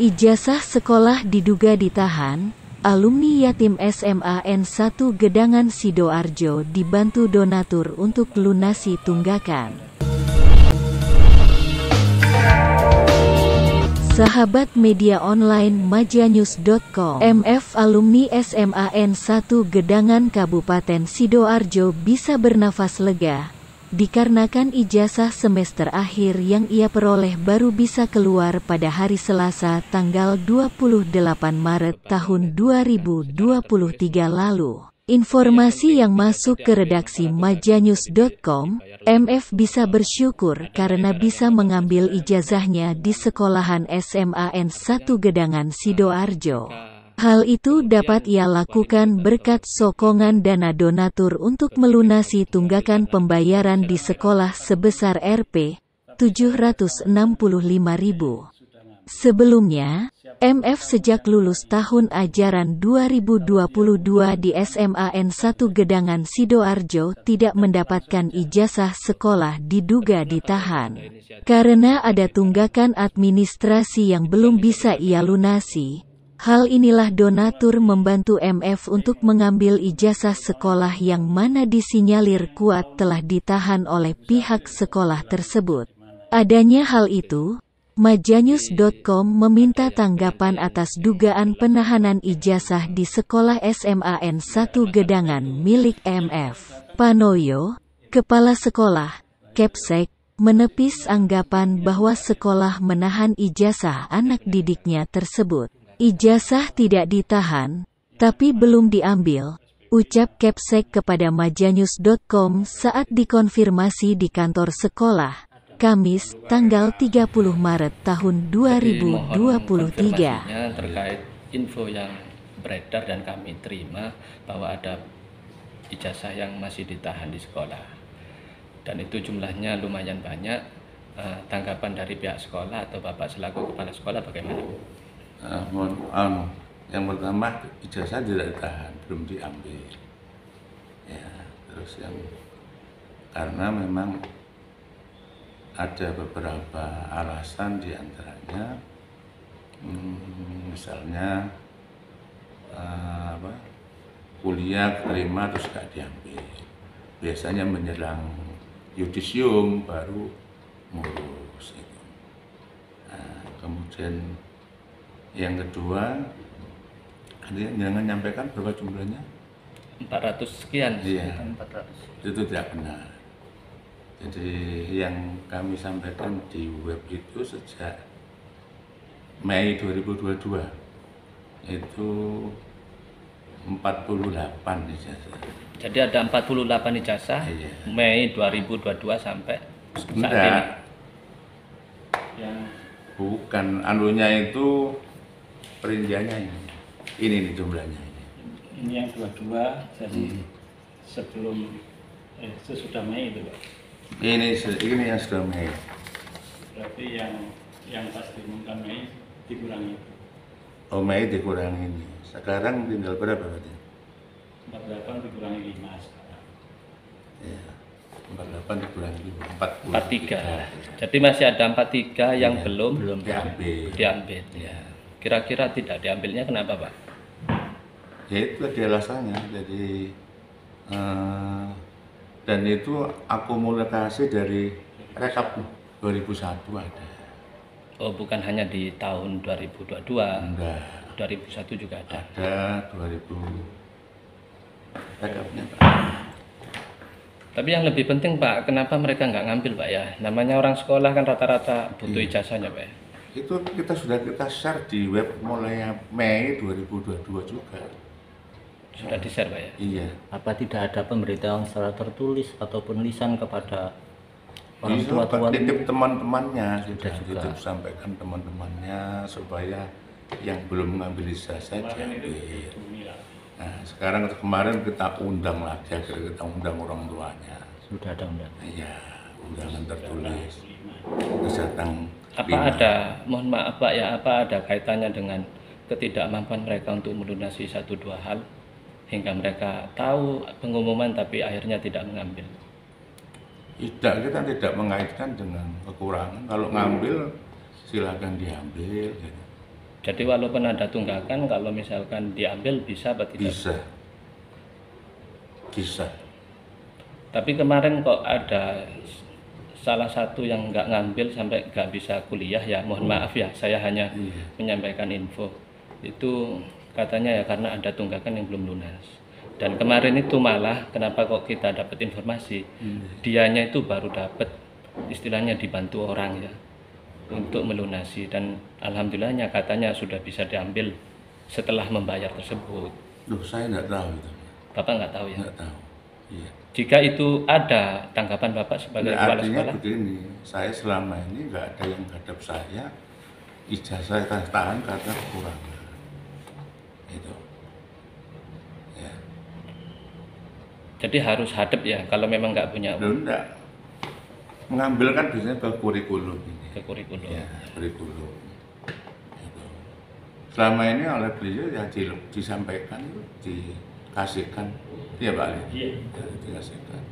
Ijazah sekolah diduga ditahan, alumni yatim SMA N1 Gedangan Sidoarjo dibantu donatur untuk lunasi tunggakan. Sahabat media online majanyus.com, MF alumni SMA N1 Gedangan Kabupaten Sidoarjo bisa bernafas lega dikarenakan ijazah semester akhir yang ia peroleh baru bisa keluar pada hari Selasa tanggal 28 Maret tahun 2023 lalu. Informasi yang masuk ke redaksi majanyus.com, MF bisa bersyukur karena bisa mengambil ijazahnya di sekolahan SMA N1 Gedangan Sidoarjo. Hal itu dapat ia lakukan berkat sokongan dana donatur untuk melunasi tunggakan pembayaran di sekolah sebesar Rp765.000. Sebelumnya, MF sejak lulus tahun ajaran 2022 di SMA N1 Gedangan Sidoarjo tidak mendapatkan ijazah sekolah diduga ditahan. Karena ada tunggakan administrasi yang belum bisa ia lunasi. Hal inilah donatur membantu MF untuk mengambil ijazah sekolah yang mana disinyalir kuat telah ditahan oleh pihak sekolah tersebut. Adanya hal itu, majanyus.com meminta tanggapan atas dugaan penahanan ijazah di sekolah SMA N1 Gedangan milik MF. Panoyo, Kepala Sekolah, Kepsek, menepis anggapan bahwa sekolah menahan ijazah anak didiknya tersebut. Ijazah tidak ditahan, tapi belum diambil, ucap Kepsek kepada majanyus.com saat dikonfirmasi di kantor sekolah, Kamis, tanggal 30 Maret tahun 2023. Terkait info yang beredar dan kami terima bahwa ada ijazah yang masih ditahan di sekolah. Dan itu jumlahnya lumayan banyak. Tanggapan dari pihak sekolah atau Bapak selaku kepala sekolah bagaimana? Yang pertama ijazah tidak ditahan, belum diambil. Ya, terus yang karena memang ada beberapa alasan diantaranya, misalnya kuliah terima terus gak diambil. Biasanya menjelang yudisium baru ngurus itu. Nah, kemudian yang kedua, jangan nyampaikan berapa jumlahnya? 400 sekian. Iya, 400. itu tidak benar. Jadi yang kami sampaikan di web itu sejak Mei 2022 itu 48 ijazah. Jadi ada 48 ijazah, iya. Mei 2022 sampai saat ini. Bukan, anunya itu perinciannya ini nih jumlahnya. Ini yang 22, jadi sebelum sesudah Mei itu, Pak. Ini yang sudah Mei. Berarti yang pas diumumkan Mei dikurangi. Oh, Mei dikurangi ini. Sekarang tinggal berapa berarti? 48 dikurangi 5 sekarang. Ya. 48 dikurangi 43. Jadi masih ada 43 yang ya, belum diambil. Ya. Kira-kira tidak diambilnya kenapa, Pak? Ya itu tadi alasannya. Jadi dan itu akumulasi dari rekap 2001 ada. Oh, bukan hanya di tahun 2022. Enggak. 2001 juga ada. Ada 2000 rekapnya, Pak. Tapi yang lebih penting, Pak, kenapa mereka nggak ngambil, Pak ya? Namanya orang sekolah kan rata-rata butuh ijazahnya, Pak. Itu kita share di web mulai Mei 2022 juga. Sudah di-share, Pak ya? Iya. Apa tidak ada pemberitahuan secara tertulis ataupun lisan kepada orang tua-tua? Titip teman-temannya, sudah titip sampaikan teman-temannya supaya yang belum mengambil ijazah diambil. Nah, sekarang kemarin kita undang lagi, akhirnya kita undang orang tuanya. Sudah ada undangan? Iya, undangan tertulis. Terus datang mohon maaf Pak ya, apa ada kaitannya dengan ketidakmampuan mereka untuk melunasi 1-2 hal hingga mereka tahu pengumuman tapi akhirnya tidak mengambil? Tidak, kita tidak mengaitkan dengan kekurangan. Kalau ngambil silakan diambil gitu. Jadi walaupun ada tunggakan, kalau misalkan diambil bisa apa tidak? Bisa. Tapi kemarin kok ada salah satu yang nggak ngambil sampai nggak bisa kuliah ya, mohon maaf ya, saya hanya menyampaikan info. Itu katanya ya karena ada tunggakan yang belum lunas. Dan kemarin itu malah kenapa kok kita dapat informasi, dianya itu baru dapat, istilahnya dibantu orang ya, untuk melunasi, dan alhamdulillahnya katanya sudah bisa diambil setelah membayar tersebut. Loh, saya nggak tahu itu. Bapak nggak tahu ya? Nggak tahu. Iya. Jika itu ada tanggapan Bapak sebagai kepala Artinya sekolah? begini, saya selama ini nggak ada yang hadap saya ijazah tahan karena kekurangan. Itu. Ya. Jadi harus hadap ya, kalau memang nggak punya Loh, enggak. Mengambil kan biasanya ke kurikulum ini. ke kurikulum. Ya, kurikulum. Itu. Selama ini oleh beliau yang disampaikan itu dikasihkan, ya Pak Ali. Iya. Ya, dikasihkan.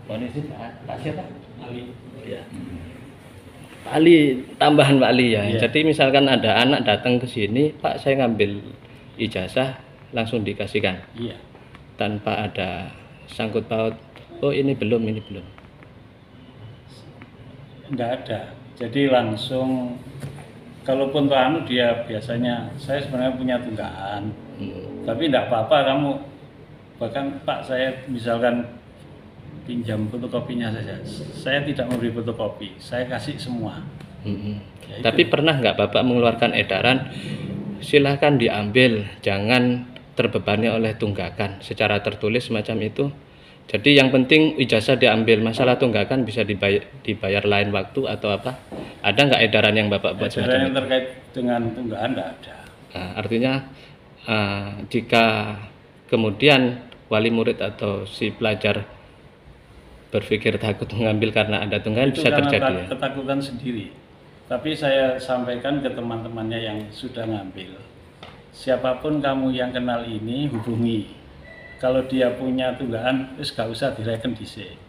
Mohon izin Pak siapa? Ali. Ya. Pak Ali, tambahan Pak Ali ya. Iya. Jadi misalkan ada anak datang ke sini, Pak saya ngambil ijazah, langsung dikasihkan Iya. tanpa ada sangkut paut. Oh ini belum, ini belum. Enggak ada. Jadi langsung, kalaupun Pak Anu dia biasanya, saya sebenarnya punya tunggakan, tapi enggak apa-apa kamu, bahkan Pak saya misalkan pinjam fotokopinya saja, saya tidak memberi fotokopi, saya kasih semua. Ya, itu. Tapi pernah nggak Bapak mengeluarkan edaran, silahkan diambil, jangan terbebani oleh tunggakan secara tertulis semacam itu? Jadi yang penting ijazah diambil, masalah tunggakan bisa dibayar lain waktu atau apa? Ada nggak edaran yang Bapak buat semacam Edaran yang itu? terkait dengan tunggakan enggak ada. Nah, artinya jika kemudian wali murid atau si pelajar berpikir takut mengambil karena ada tunggakan, Itu bisa karena terjadi ya? ketakutan sendiri. Tapi saya sampaikan ke teman-temannya yang sudah ngambil, siapapun kamu yang kenal ini hubungi. Kalau dia punya tunggakan, terus gak usah direken dhisik.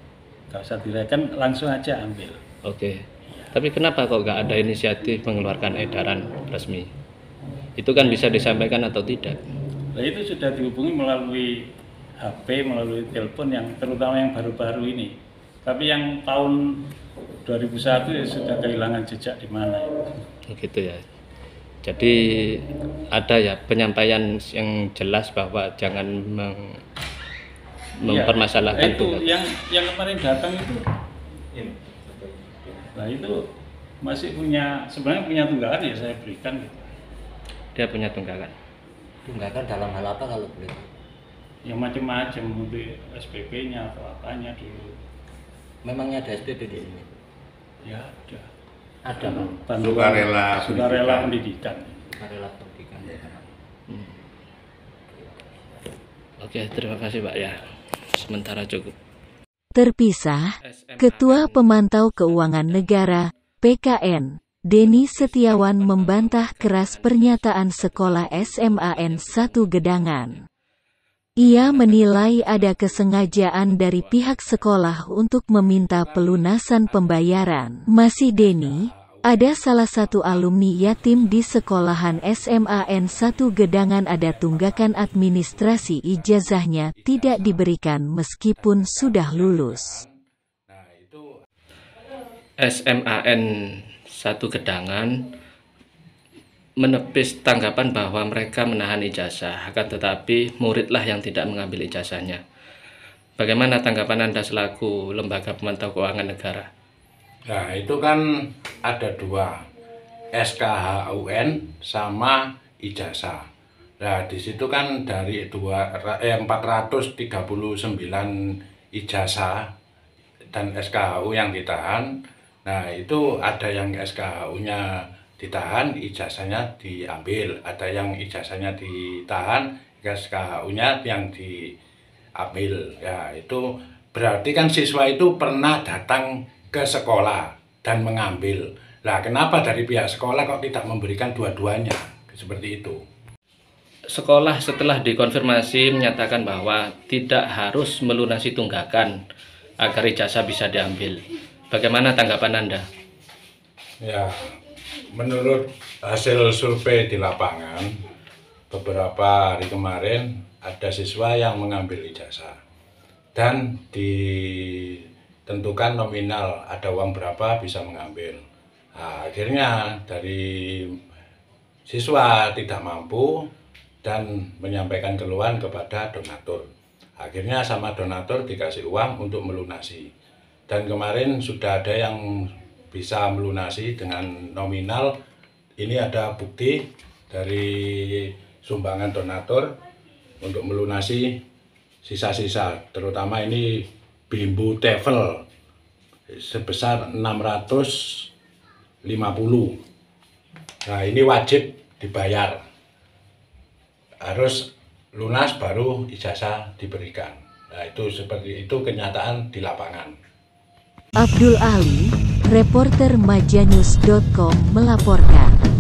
Gak usah direken, langsung aja ambil. Oke. Tapi kenapa kok nggak ada inisiatif mengeluarkan edaran resmi? Itu kan bisa disampaikan atau tidak? Nah itu sudah dihubungi melalui HP, melalui telepon, yang terutama yang baru-baru ini. Tapi yang tahun 2001 ya sudah kehilangan jejak di mana. Begitu ya. Jadi ada ya penyampaian yang jelas bahwa jangan mempermasalahkan itu tunggakan. yang kemarin datang itu. Nah itu masih sebenarnya punya tunggakan ya saya berikan gitu. Dia punya tunggakan. Tunggakan dalam hal apa kalau boleh? Yang macam-macam, untuk SPP-nya atau apanya dulu. Memangnya ada SPP di sini? Ya ada. Ada Pak. Sukarela pendidikan. Sukarela pendidikan. Oke, terima kasih Pak ya. Sementara cukup. Terpisah, Ketua Pemantau Keuangan Negara, PKN, Denny Setiawan membantah keras pernyataan sekolah SMAN 1 Gedangan. Ia menilai ada kesengajaan dari pihak sekolah untuk meminta pelunasan pembayaran. Masih Denny, ada salah satu alumni yatim di sekolahan SMAN 1 Gedangan ada tunggakan administrasi ijazahnya tidak diberikan meskipun sudah lulus. SMAN 1 Gedangan menepis tanggapan bahwa mereka menahan ijazah, akan tetapi muridlah yang tidak mengambil ijazahnya. Bagaimana tanggapan Anda selaku Lembaga Pemantau Keuangan Negara? Nah itu kan ada dua, SKHUN sama ijazah. Nah di situ kan dari 439 ijazah dan SKHU yang ditahan. Nah itu ada yang SKHU-nya ditahan, ijazahnya diambil. Ada yang ijazahnya ditahan, SKHU-nya yang diambil. Ya itu berarti kan siswa itu pernah datang ke sekolah dan mengambil. Nah, kenapa dari pihak sekolah kok tidak memberikan dua-duanya? Seperti itu. Sekolah setelah dikonfirmasi menyatakan bahwa tidak harus melunasi tunggakan agar ijazah bisa diambil. Bagaimana tanggapan Anda? Ya, menurut hasil survei di lapangan, beberapa hari kemarin ada siswa yang mengambil ijazah dan ditentukan nominal ada uang berapa bisa mengambil. Nah, akhirnya dari siswa tidak mampu dan menyampaikan keluhan kepada donatur. Akhirnya sama donatur dikasih uang untuk melunasi. Dan kemarin sudah ada yang bisa melunasi dengan nominal. Ini ada bukti dari sumbangan donatur untuk melunasi sisa-sisa, terutama ini bimbu tefel sebesar 650. Nah, ini wajib dibayar, harus lunas baru ijazah diberikan. Nah, itu seperti itu kenyataan di lapangan. Abdul Ali, reporter majanews.com melaporkan.